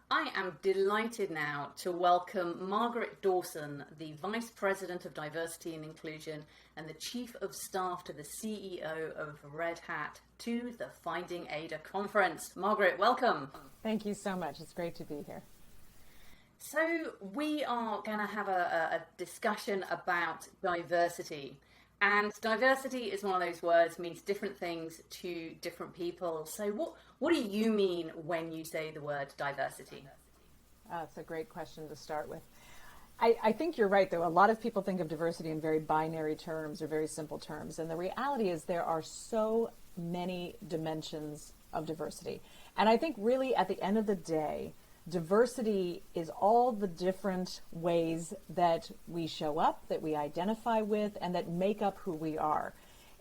I am delighted now to welcome Margaret Dawson, the Vice President of Diversity and Inclusion and the Chief of Staff to the CEO of Red Hat, to the Finding Ada conference. Margaret, welcome. Thank you so much. It's great to be here. So we are going to have a discussion about diversity. And diversity is one of those words, means different things to different people. So what do you mean when you say the word diversity? That's a great question to start with. I think you're right, though. A lot of people think of diversity in very binary terms or very simple terms. And the reality is there are so many dimensions of diversity. And I think really at the end of the day, diversity is all the different ways that we show up, that we identify with, and that make up who we are.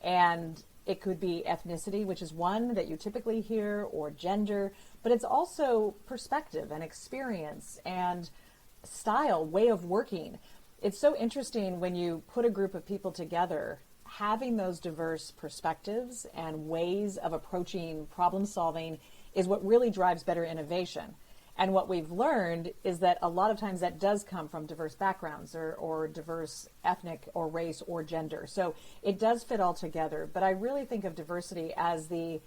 And it could be ethnicity, which is one that you typically hear, or gender, but it's also perspective and experience and style, way of working. It's so interesting when you put a group of people together, having those diverse perspectives and ways of approaching problem solving is what really drives better innovation. And what we've learned is that a lot of times that does come from diverse backgrounds or diverse ethnic or race or gender. So it does fit all together. But I really think of diversity as the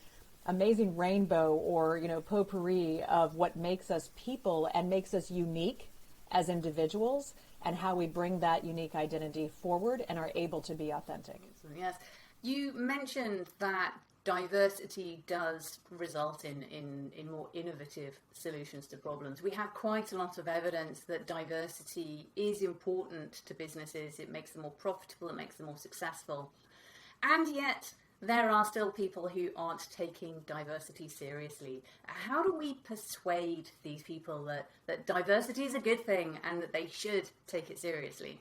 amazing rainbow or, potpourri of what makes us people and makes us unique as individuals and how we bring that unique identity forward and are able to be authentic. Yes. You mentioned that diversity does result in more innovative solutions to problems. We have quite a lot of evidence that diversity is important to businesses. It makes them more profitable, it makes them more successful. And yet, there are still people who aren't taking diversity seriously. How do we persuade these people that diversity is a good thing and that they should take it seriously?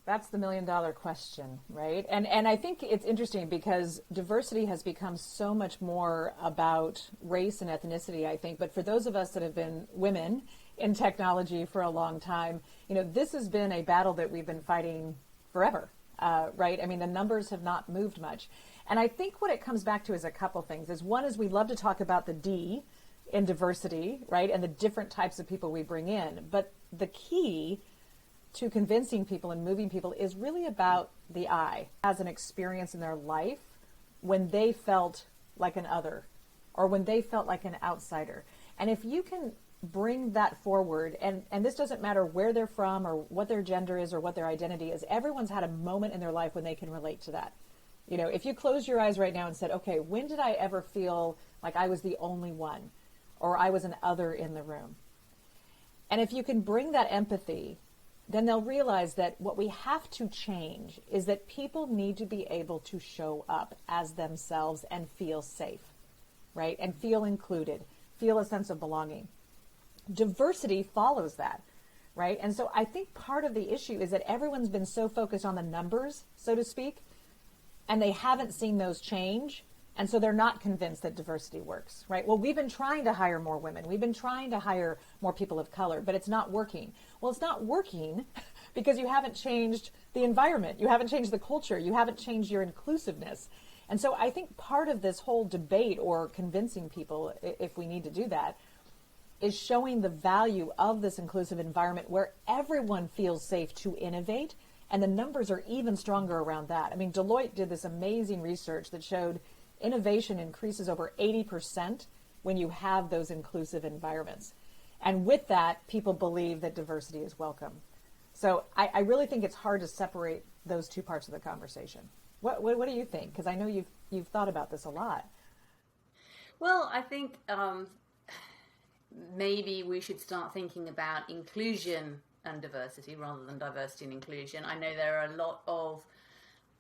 That's the million-dollar question, right? And I think it's interesting because diversity has become so much more about race and ethnicity, I think. But for those of us that have been women in technology for a long time, this has been a battle that we've been fighting forever, right? I mean, the numbers have not moved much. And I think what it comes back to is a couple things. One is we love to talk about the D in diversity, right? And the different types of people we bring in. But the key to convincing people and moving people is really about the I as an experience in their life when they felt like an other or when they felt like an outsider. And if you can bring that forward, and this doesn't matter where they're from or what their gender is or what their identity is, everyone's had a moment in their life when they can relate to that. If you close your eyes right now and said, okay, when did I ever feel like I was the only one or I was an other in the room? And if you can bring that empathy, then they'll realize that what we have to change is that people need to be able to show up as themselves and feel safe, right? And feel included, feel a sense of belonging. Diversity follows that, right? And so I think part of the issue is that everyone's been so focused on the numbers, so to speak, and they haven't seen those change. And so they're not convinced that diversity works, right? Well, we've been trying to hire more women. We've been trying to hire more people of color, but it's not working. Well, it's not working because you haven't changed the environment. You haven't changed the culture. You haven't changed your inclusiveness. And so I think part of this whole debate or convincing people, if we need to do that, is showing the value of this inclusive environment where everyone feels safe to innovate. And the numbers are even stronger around that. I mean, Deloitte did this amazing research that showed innovation increases over 80% when you have those inclusive environments. And with that, people believe that diversity is welcome. So I really think it's hard to separate those two parts of the conversation. What do you think? Because I know you've thought about this a lot. Well, I think maybe we should start thinking about inclusion and diversity rather than diversity and inclusion. I know there are a lot of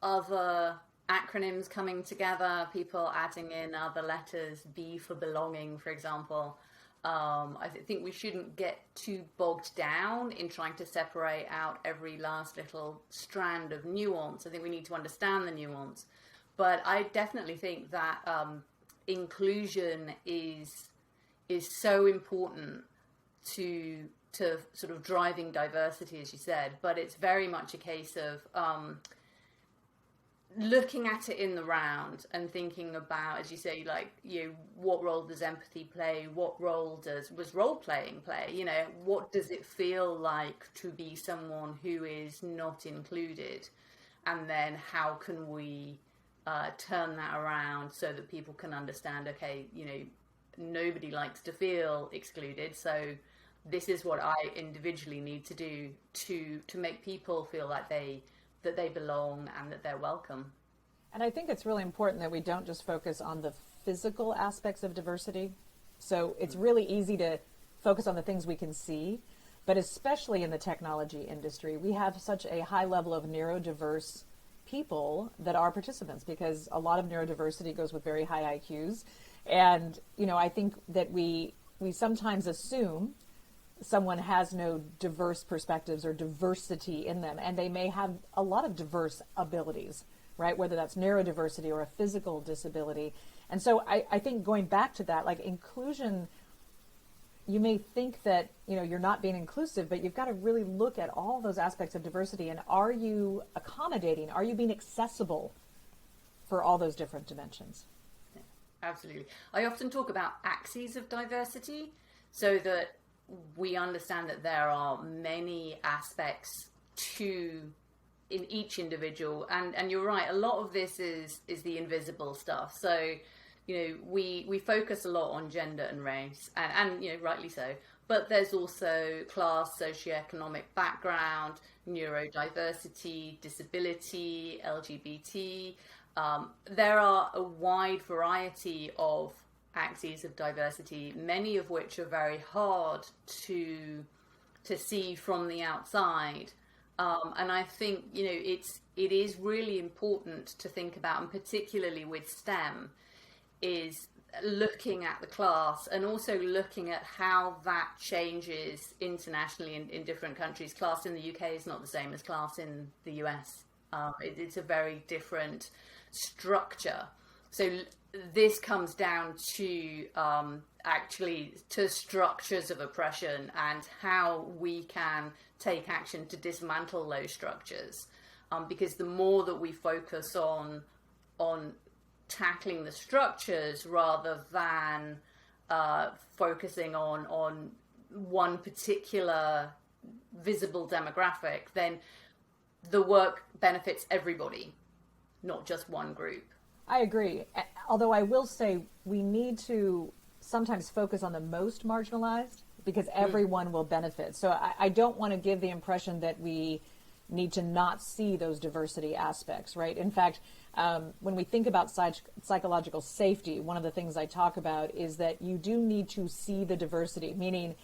other acronyms coming together, people adding in other letters, B for belonging, for example. I think we shouldn't get too bogged down in trying to separate out every last little strand of nuance. I think we need to understand the nuance. But I definitely think that inclusion is so important to sort of driving diversity, as you said. But it's very much a case of looking at it in the round and thinking about, as you say, like, what role does empathy play? What role was role playing play? What does it feel like to be someone who is not included? And then how can we turn that around so that people can understand, okay, nobody likes to feel excluded. So this is what I individually need to do to make people feel like that they belong and that they're welcome. And I think it's really important that we don't just focus on the physical aspects of diversity. So it's really easy to focus on the things we can see, but especially in the technology industry, we have such a high level of neurodiverse people that are participants, because a lot of neurodiversity goes with very high IQs. And, I think that we sometimes assume someone has no diverse perspectives or diversity in them, and they may have a lot of diverse abilities, right? Whether that's neurodiversity or a physical disability. And so I think going back to that, like inclusion, you may think that, you're not being inclusive, but you've got to really look at all those aspects of diversity. And are you accommodating? Are you being accessible for all those different dimensions? Yeah, absolutely. I often talk about axes of diversity so that we understand that there are many aspects in each individual, and you're right, a lot of this is the invisible stuff. So we focus a lot on gender and race, and rightly so, but there's also class, socioeconomic background, neurodiversity, disability, LGBT. There are a wide variety of axes of diversity, many of which are very hard to see from the outside. And I think, it is really important to think about, and particularly with STEM, is looking at the class and also looking at how that changes internationally in different countries. Class in the UK is not the same as class in the US. It's a very different structure. So this comes down to actually to structures of oppression and how we can take action to dismantle those structures. Because the more that we focus on tackling the structures rather than focusing on one particular visible demographic, then the work benefits everybody, not just one group. I agree. Although I will say we need to sometimes focus on the most marginalized, because everyone will benefit. So I don't want to give the impression that we need to not see those diversity aspects, right? In fact, when we think about psychological safety, one of the things I talk about is that you do need to see the diversity, meaning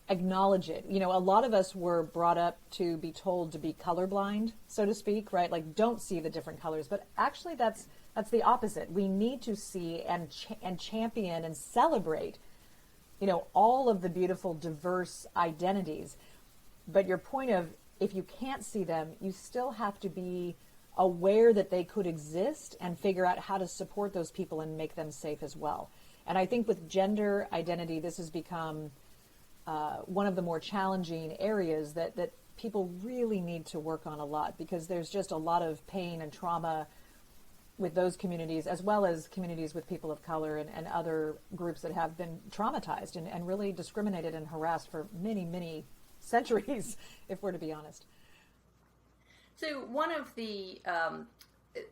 acknowledge it. A lot of us were brought up to be told to be colorblind, so to speak, right? Like, don't see the different colors. But actually, that's the opposite. We need to see and champion and celebrate, all of the beautiful, diverse identities. But your point of, if you can't see them, you still have to be aware that they could exist and figure out how to support those people and make them safe as well. And I think with gender identity, this has become one of the more challenging areas that people really need to work on a lot, because there's just a lot of pain and trauma with those communities, as well as communities with people of color and other groups that have been traumatized and really discriminated and harassed for many, many centuries, if we're to be honest. So one of the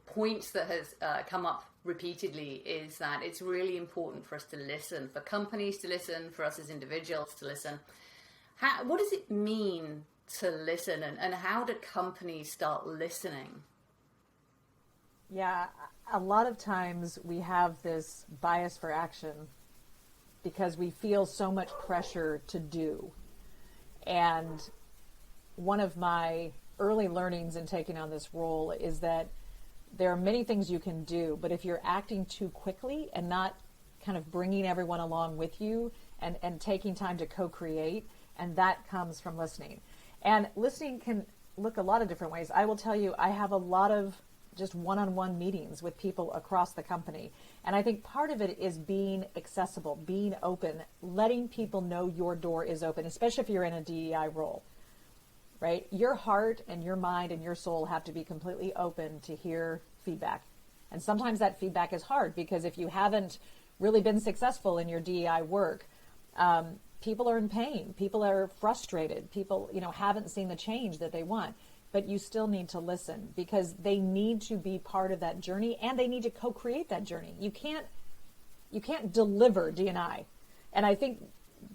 points that has come up repeatedly is that it's really important for us to listen, for companies to listen, for us as individuals to listen. What does it mean to listen, and how do companies start listening? Yeah, a lot of times we have this bias for action because we feel so much pressure to do. And one of my early learnings in taking on this role is that there are many things you can do, but if you're acting too quickly and not kind of bringing everyone along with you and taking time to co-create, and that comes from listening. And listening can look a lot of different ways. I will tell you, I have a lot of just one-on-one meetings with people across the company. And I think part of it is being accessible, being open, letting people know your door is open, especially if you're in a DEI role, right? Your heart and your mind and your soul have to be completely open to hear feedback. And sometimes that feedback is hard because if you haven't really been successful in your DEI work, people are in pain. People are frustrated. People, haven't seen the change that they want. But you still need to listen because they need to be part of that journey and they need to co-create that journey. You can't deliver D&I. And I think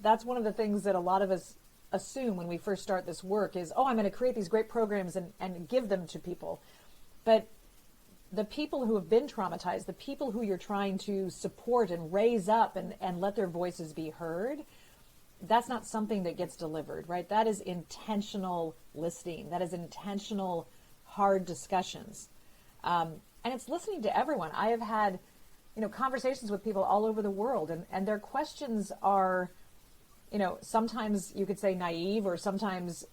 that's one of the things that a lot of us assume when we first start this work is, I'm going to create these great programs and give them to people. But the people who have been traumatized, the people who you're trying to support and raise up and let their voices be heard, that's not something that gets delivered, right? That is intentional listening. That is intentional, hard discussions. And it's listening to everyone. I have had, conversations with people all over the world, and their questions are, sometimes you could say naive or sometimes,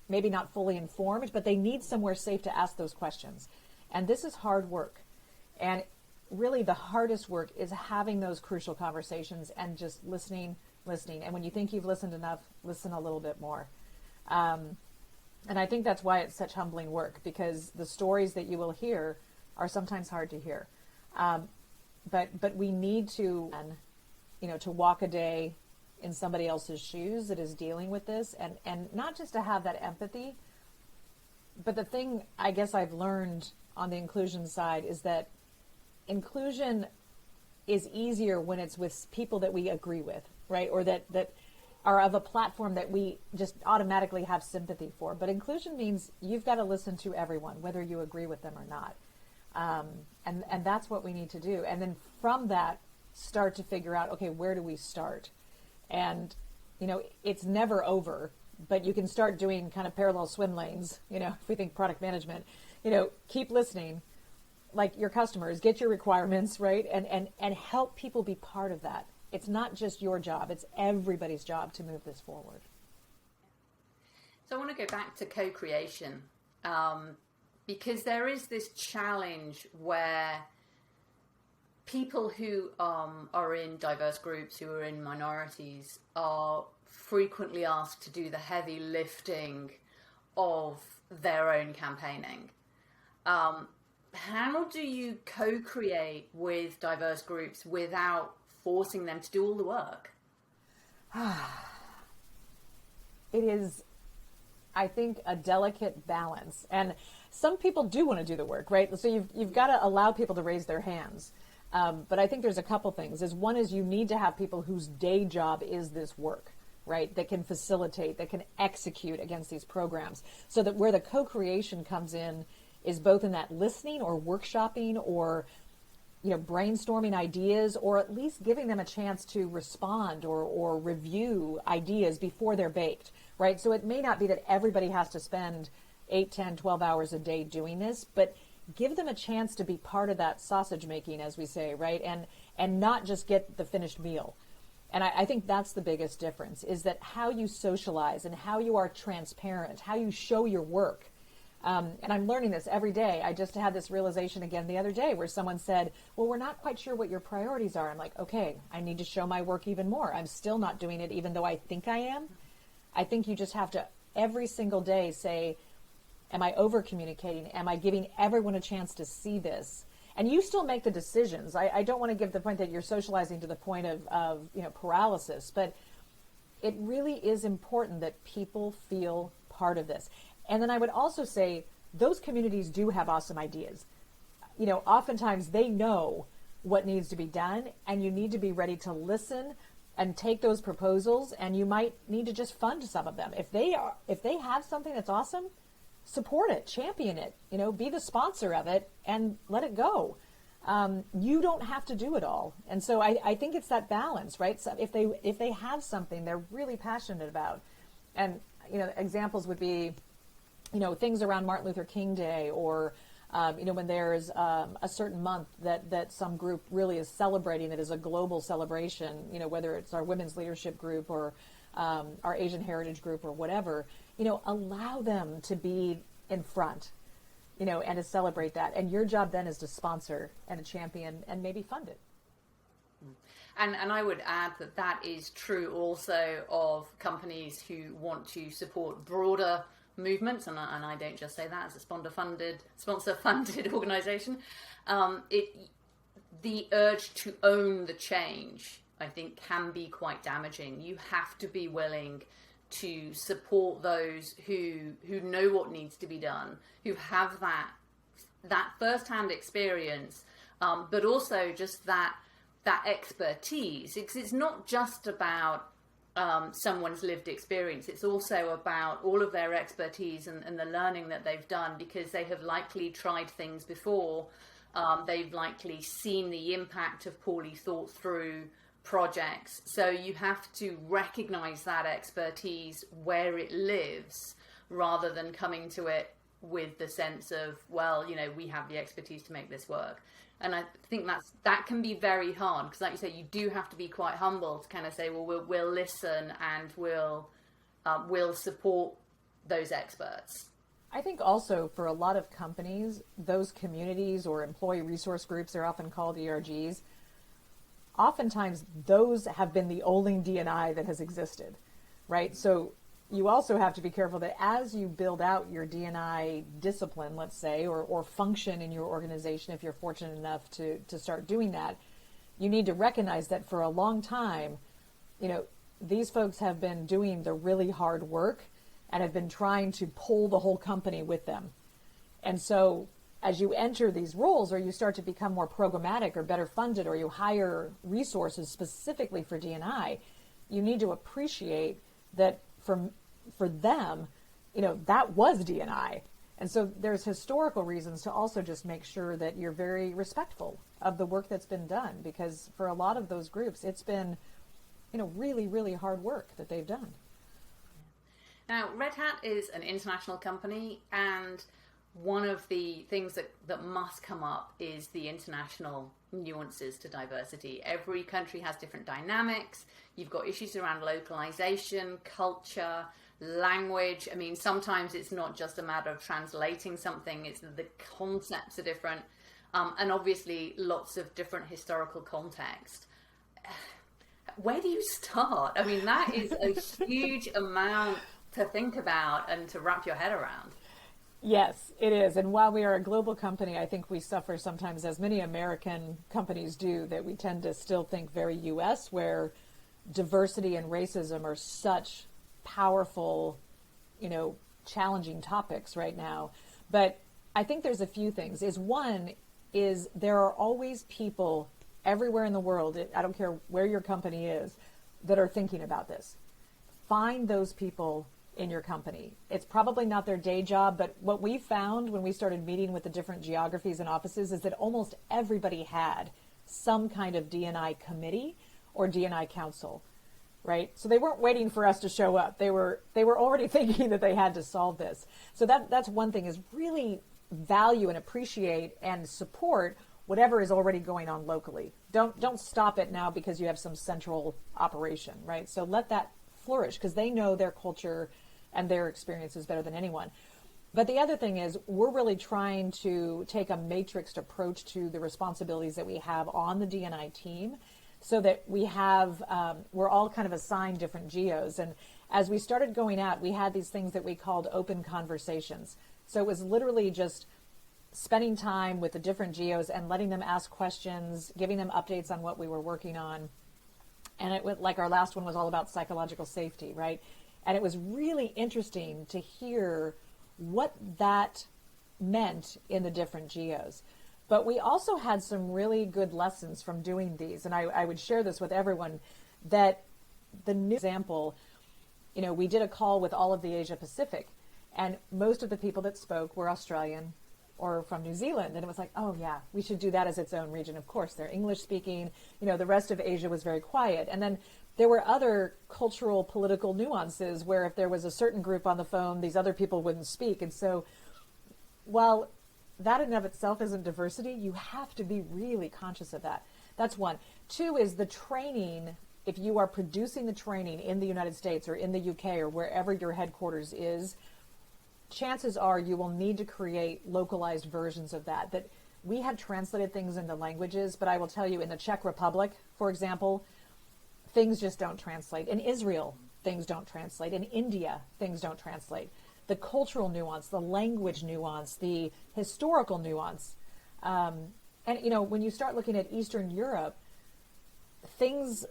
maybe not fully informed, but they need somewhere safe to ask those questions. And this is hard work. And really the hardest work is having those crucial conversations and just listening. And when you think you've listened enough, listen a little bit more. And I think that's why it's such humbling work, because the stories that you will hear are sometimes hard to hear. But we need to, to walk a day in somebody else's shoes that is dealing with this, and not just to have that empathy, but the thing I guess I've learned on the inclusion side is that inclusion is easier when it's with people that we agree with, right? Or that are of a platform that we just automatically have sympathy for. But inclusion means you've got to listen to everyone, whether you agree with them or not. And that's what we need to do. And then from that, start to figure out, okay, where do we start? And, it's never over, but you can start doing kind of parallel swim lanes, if we think product management, keep listening, like your customers, get your requirements, right? And help people be part of that. It's not just your job, it's everybody's job to move this forward. So I want to go back to co-creation, because there is this challenge where people who are in diverse groups, who are in minorities, are frequently asked to do the heavy lifting of their own campaigning. How do you co-create with diverse groups without forcing them to do all the work? It is, I think, a delicate balance. And some people do want to do the work, right? So you've got to allow people to raise their hands. But I think there's a couple things. One is you need to have people whose day job is this work, right? That can facilitate, that can execute against these programs. So that where the co-creation comes in is both in that listening or workshopping or, brainstorming ideas, or at least giving them a chance to respond or review ideas before they're baked, right? So it may not be that everybody has to spend 8, 10, 12 hours a day doing this, but give them a chance to be part of that sausage making, as we say, right? And not just get the finished meal. And I think that's the biggest difference, is that how you socialize and how you are transparent, how you show your work. And I'm learning this every day. I just had this realization again the other day where someone said, well, we're not quite sure what your priorities are. I'm like, okay, I need to show my work even more. I'm still not doing it even though I think I am. I think you just have to every single day say, am I over communicating? Am I giving everyone a chance to see this? And you still make the decisions. I don't want to give the point that you're socializing to the point of paralysis, but it really is important that people feel part of this. And then I would also say those communities do have awesome ideas. Oftentimes they know what needs to be done, and you need to be ready to listen and take those proposals, and you might need to just fund some of them. If they have something that's awesome, support it, champion it, be the sponsor of it and let it go. You don't have to do it all. And so I think it's that balance, right? So if they have something they're really passionate about, and, examples would be, things around Martin Luther King Day, or, when there's a certain month that some group really is celebrating, that is a global celebration, whether it's our women's leadership group or our Asian heritage group or whatever, allow them to be in front, and to celebrate that. And your job then is to sponsor and to champion and maybe fund it. And I would add that that is true also of companies who want to support broader movements, and I don't just say that as a sponsor-funded organization. The urge to own the change, I think, can be quite damaging. You have to be willing to support those who know what needs to be done, who have that first-hand experience, but also just that expertise. It's not just about someone's lived experience. It's also about all of their expertise and the learning that they've done, because they have likely tried things before. They've likely seen the impact of poorly thought through projects. So you have to recognize that expertise where it lives, rather than coming to it with the sense of, well, we have the expertise to make this work. And I think that can be very hard, because like you say, you do have to be quite humble to kind of say, well, we'll listen and we'll support those experts. I think also for a lot of companies, those communities or employee resource groups, they're often called ERGs, oftentimes those have been the only D&I that has existed, right? So you also have to be careful that as you build out your D&I discipline, let's say, or function in your organization, if you're fortunate enough to start doing that, you need to recognize that for a long time, these folks have been doing the really hard work and have been trying to pull the whole company with them. And so as you enter these roles, or you start to become more programmatic or better funded, or you hire resources specifically for D&I, you need to appreciate that for them, that was D&I. And so there's historical reasons to also just make sure that you're very respectful of the work that's been done, because for a lot of those groups, it's been, really, really hard work that they've done. Now, Red Hat is an international company, and one of the things that must come up is the international nuances to diversity. Every country has different dynamics. You've got issues around localization, culture, language. I mean, sometimes it's not just a matter of translating something, it's the concepts are different, and obviously lots of different historical context. Where do you start? I mean, that is a huge amount to think about and to wrap your head around. Yes, it is. And while we are a global company, I think we suffer sometimes, as many American companies do, that we tend to still think very U.S., where diversity and racism are such powerful, challenging topics right now. But I think there's a few things. One is there are always people everywhere in the world, I don't care where your company is, that are thinking about this. Find those people in your company. It's probably not their day job, but what we found when we started meeting with the different geographies and offices is that almost everybody had some kind of D&I committee or D&I council, right? So they weren't waiting for us to show up. They were already thinking that they had to solve this. So that's one thing, is really value and appreciate and support whatever is already going on locally. Don't stop it now because you have some central operation, right? So let that flourish, because they know their culture and their experiences better than anyone. But the other thing is, we're really trying to take a matrixed approach to the responsibilities that we have on the D&I team, so that we have, we're all kind of assigned different geos. And as we started going out, we had these things that we called open conversations. So it was literally just spending time with the different geos and letting them ask questions, giving them updates on what we were working on. And it was like, our last one was all about psychological safety, right? And it was really interesting to hear what that meant in the different geos. But we also had some really good lessons from doing these. And I would share this with everyone, that the new example, we did a call with all of the Asia Pacific, and most of the people that spoke were Australian or from New Zealand. And it was like, oh yeah, we should do that as its own region. Of course, they're English speaking. The rest of Asia was very quiet. And then there were other cultural, political nuances where if there was a certain group on the phone, these other people wouldn't speak. And so while that in and of itself isn't diversity, you have to be really conscious of that. That's one. Two is the training. If you are producing the training in the United States or in the UK or wherever your headquarters is, chances are you will need to create localized versions of that we had translated things into languages, but I will tell you, in the Czech Republic, for example, things just don't translate. In Israel, things don't translate. In India, things don't translate. The cultural nuance, the language nuance, the historical nuance. And, when you start looking at Eastern Europe, things,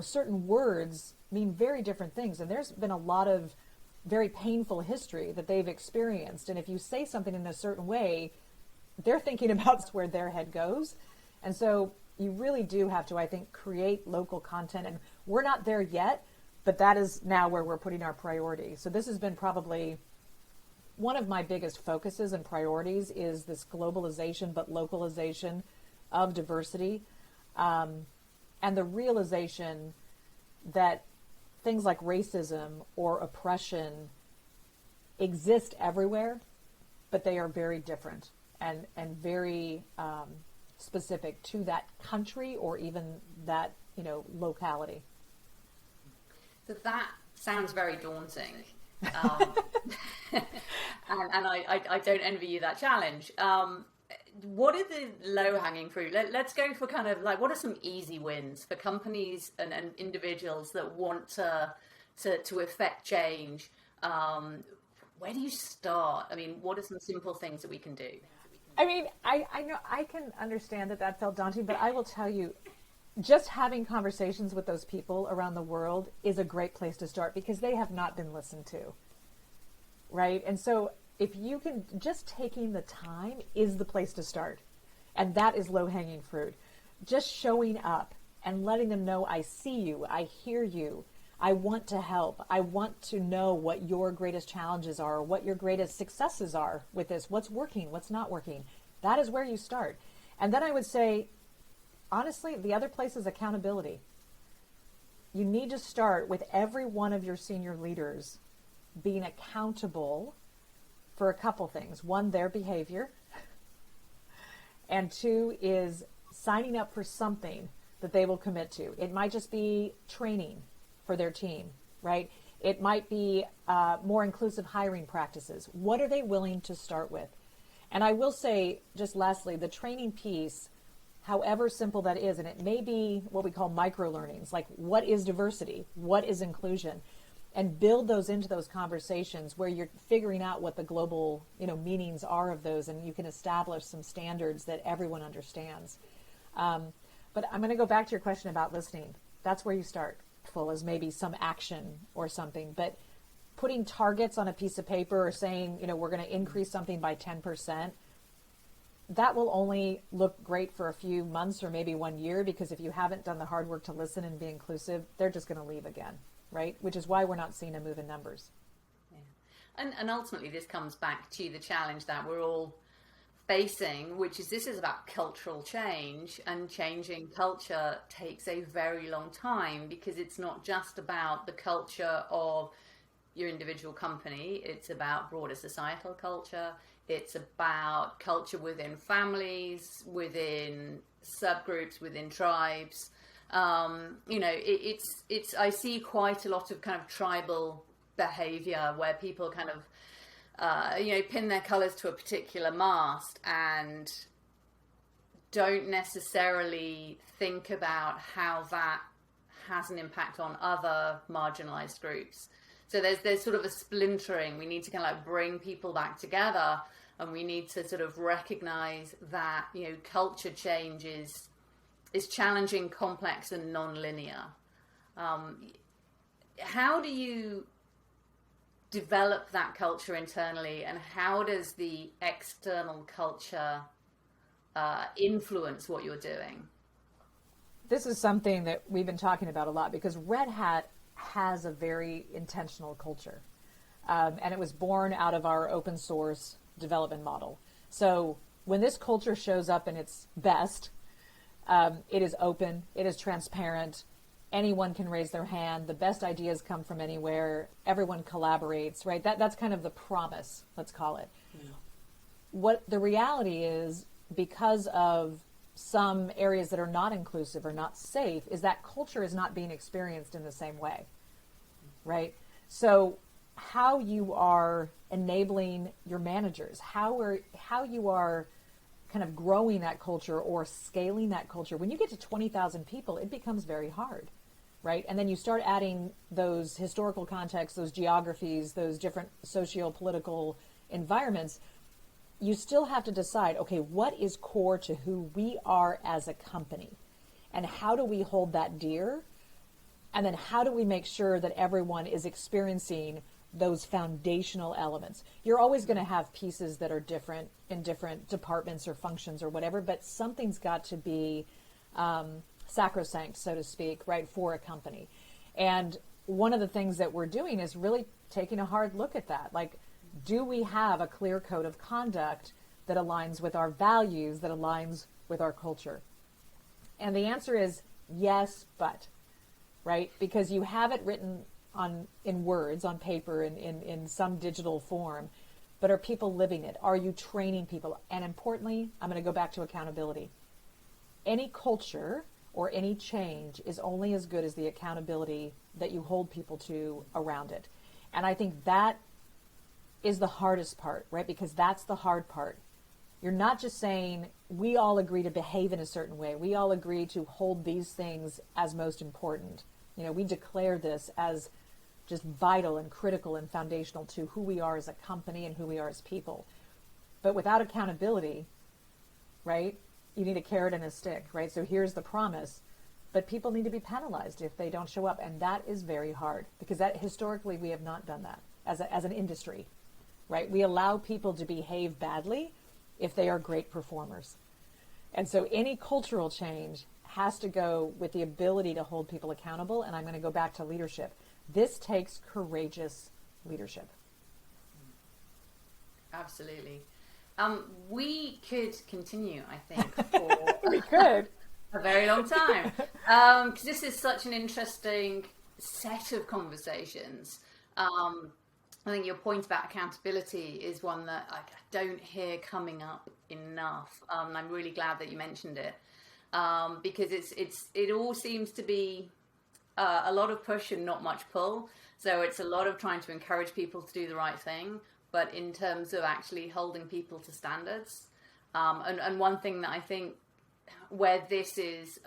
certain words mean very different things. And there's been a lot of very painful history that they've experienced. And if you say something in a certain way, they're thinking about where their head goes. And so you really do have to, I think, create local content. And we're not there yet, but that is now where we're putting our priority. So this has been probably one of my biggest focuses and priorities, is this globalization but localization of diversity, and the realization that things like racism or oppression exist everywhere, but they are very different and very specific to that country or even that locality. So that sounds very daunting. And I don't envy you that challenge. What are the low-hanging fruit? Let's go for kind of like, what are some easy wins for companies and individuals that want to effect change? Where do you start? I mean, what are some simple things that we can do? I mean, I know I can understand that felt daunting, but I will tell you, just having conversations with those people around the world is a great place to start, because they have not been listened to, right? And so if you can, just taking the time is the place to start. And that is low-hanging fruit. Just showing up and letting them know, I see you, I hear you, I want to help, I want to know what your greatest challenges are, what your greatest successes are with this, what's working, what's not working. That is where you start. And then I would say, honestly, the other place is accountability. You need to start with every one of your senior leaders being accountable for a couple things. One, their behavior. And two is signing up for something that they will commit to. It might just be training for their team, right? It might be more inclusive hiring practices. What are they willing to start with? And I will say, just lastly, the training piece, however simple that is, and it may be what we call micro learnings, like what is diversity? What is inclusion? And build those into those conversations where you're figuring out what the global, meanings are of those, and you can establish some standards that everyone understands. But I'm going to go back to your question about listening. That's where you start, full as maybe some action or something. But putting targets on a piece of paper or saying, we're going to increase something by 10%, that will only look great for a few months or maybe 1 year, because if you haven't done the hard work to listen and be inclusive, they're just going to leave again, right? Which is why we're not seeing a move in numbers. Yeah. And ultimately this comes back to the challenge that we're all facing, which is this is about cultural change, and changing culture takes a very long time, because it's not just about the culture of your individual company, it's about broader societal culture. It's about culture within families, within subgroups, within tribes. It's I see quite a lot of kind of tribal behavior where people kind of, pin their colors to a particular mast and don't necessarily think about how that has an impact on other marginalized groups. So there's sort of a splintering. We need to kind of like bring people back together, and we need to sort of recognize that, culture change is challenging, complex, and non-linear. How do you develop that culture internally, and how does the external culture influence what you're doing? This is something that we've been talking about a lot, because Red Hat has a very intentional culture. And it was born out of our open source development model. So when this culture shows up in its best, it is open, it is transparent, anyone can raise their hand, the best ideas come from anywhere, everyone collaborates, right? That's kind of the promise, let's call it. Yeah. What the reality is, because of some areas that are not inclusive or not safe, is that culture is not being experienced in the same way, right? So how you are enabling your managers, how you are kind of growing that culture or scaling that culture, when you get to 20,000 people, it becomes very hard, right? And then you start adding those historical contexts, those geographies, those different socio-political environments. You still have to decide, okay, what is core to who we are as a company? And how do we hold that dear? And then how do we make sure that everyone is experiencing those foundational elements? You're always going to have pieces that are different in different departments or functions or whatever, but something's got to be sacrosanct, so to speak, right, for a company. And one of the things that we're doing is really taking a hard look at that. Like, do we have a clear code of conduct that aligns with our values, that aligns with our culture? And the answer is yes, but, right? Because you have it written in words, on paper, in some digital form, but are people living it? Are you training people? And importantly, I'm going to go back to accountability. Any culture or any change is only as good as the accountability that you hold people to around it. And I think that is the hardest part, right? Because that's the hard part. You're not just saying, we all agree to behave in a certain way. We all agree to hold these things as most important. You know, we declare this as just vital and critical and foundational to who we are as a company and who we are as people. But without accountability, right, you need a carrot and a stick, right? So here's the promise, but people need to be penalized if they don't show up. And that is very hard, because that historically we have not done that as an industry, right? We allow people to behave badly if they are great performers. And so any cultural change has to go with the ability to hold people accountable. And I'm going to go back to leadership. This takes courageous leadership. Absolutely. We could continue, I think, for we could. a very long time, because this is such an interesting set of conversations. I think your point about accountability is one that I don't hear coming up enough. I'm really glad that you mentioned it, because it all seems to be a lot of push and not much pull. So it's a lot of trying to encourage people to do the right thing, but in terms of actually holding people to standards. And one thing that I think where this is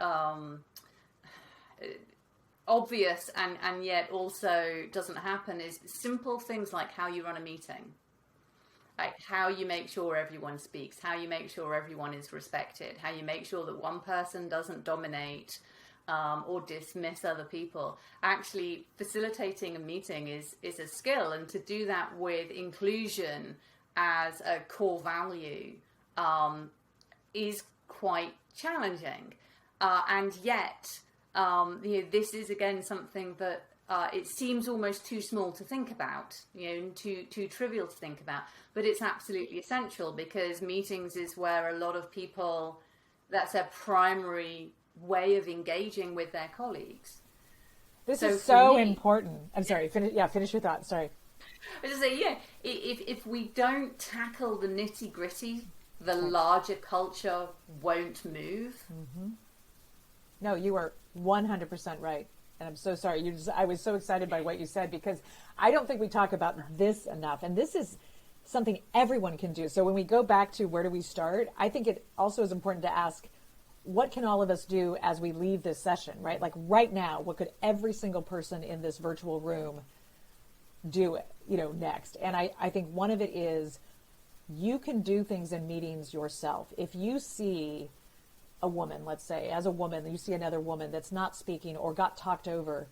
obvious and yet also doesn't happen is simple things like how you run a meeting, like how you make sure everyone speaks, how you make sure everyone is respected, how you make sure that one person doesn't dominate or dismiss other people. Actually, facilitating a meeting is a skill, and to do that with inclusion as a core value is quite challenging. And yet, this is again something that it seems almost too small to think about, and too trivial to think about, but it's absolutely essential, because meetings is where a lot of people, that's their primary way of engaging with their colleagues. This is so important. I'm sorry. Finish your thought. Sorry. I was just saying, if we don't tackle the nitty gritty, the larger culture won't move. Mm-hmm. No, you are 100% right. And I'm so sorry. I was so excited by what you said, because I don't think we talk about this enough. And this is something everyone can do. So when we go back to where do we start, I think it also is important to ask, what can all of us do as we leave this session, right? Like right now, what could every single person in this virtual room do, next? And I think one of it is, you can do things in meetings yourself. If you see a woman, let's say, as a woman, you see another woman that's not speaking or got talked over,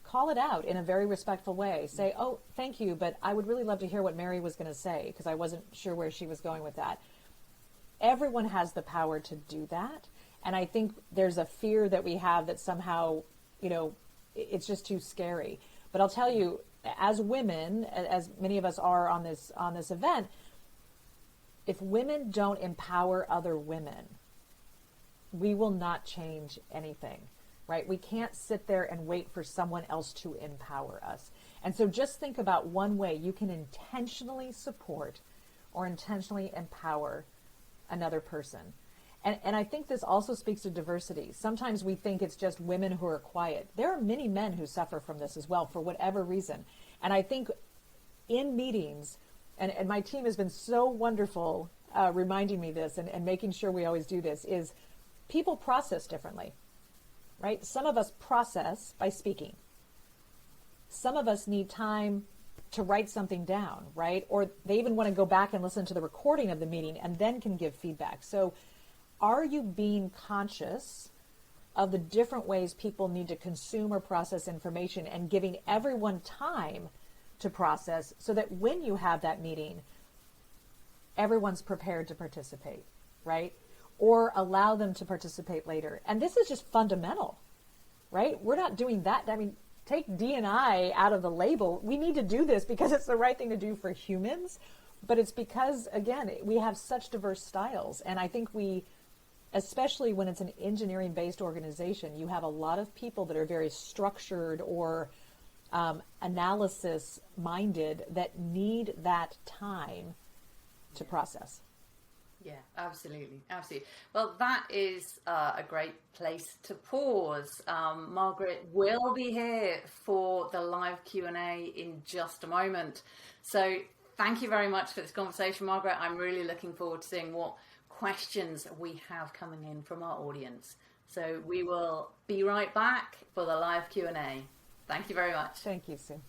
call it out in a very respectful way. Say, oh, thank you, but I would really love to hear what Mary was going to say, because I wasn't sure where she was going with that. Everyone has the power to do that. And I think there's a fear that we have that somehow, it's just too scary. But I'll tell you, as women, as many of us are on this event, if women don't empower other women, we will not change anything, right? We can't sit there and wait for someone else to empower us. And so just think about one way you can intentionally support or intentionally empower another person. And I think this also speaks to diversity. Sometimes we think it's just women who are quiet. There are many men who suffer from this as well, for whatever reason. And I think in meetings, and my team has been so wonderful reminding me this and making sure we always do this, is people process differently, right? Some of us process by speaking. Some of us need time to write something down, right? Or they even want to go back and listen to the recording of the meeting and then can give feedback. So are you being conscious of the different ways people need to consume or process information and giving everyone time to process so that when you have that meeting, everyone's prepared to participate, right? Or allow them to participate later. And this is just fundamental, right? We're not doing that. I mean, take D&I out of the label. We need to do this because it's the right thing to do for humans, but it's because, again, we have such diverse styles. And I think we, especially when it's an engineering-based organization, you have a lot of people that are very structured or analysis-minded that need that time to process. Yeah, absolutely. Absolutely. Well, that is a great place to pause. Margaret will be here for the live Q&A in just a moment. So thank you very much for this conversation, Margaret. I'm really looking forward to seeing what questions we have coming in from our audience. So we will be right back for the live Q&A. Thank you very much. Thank you, Sue.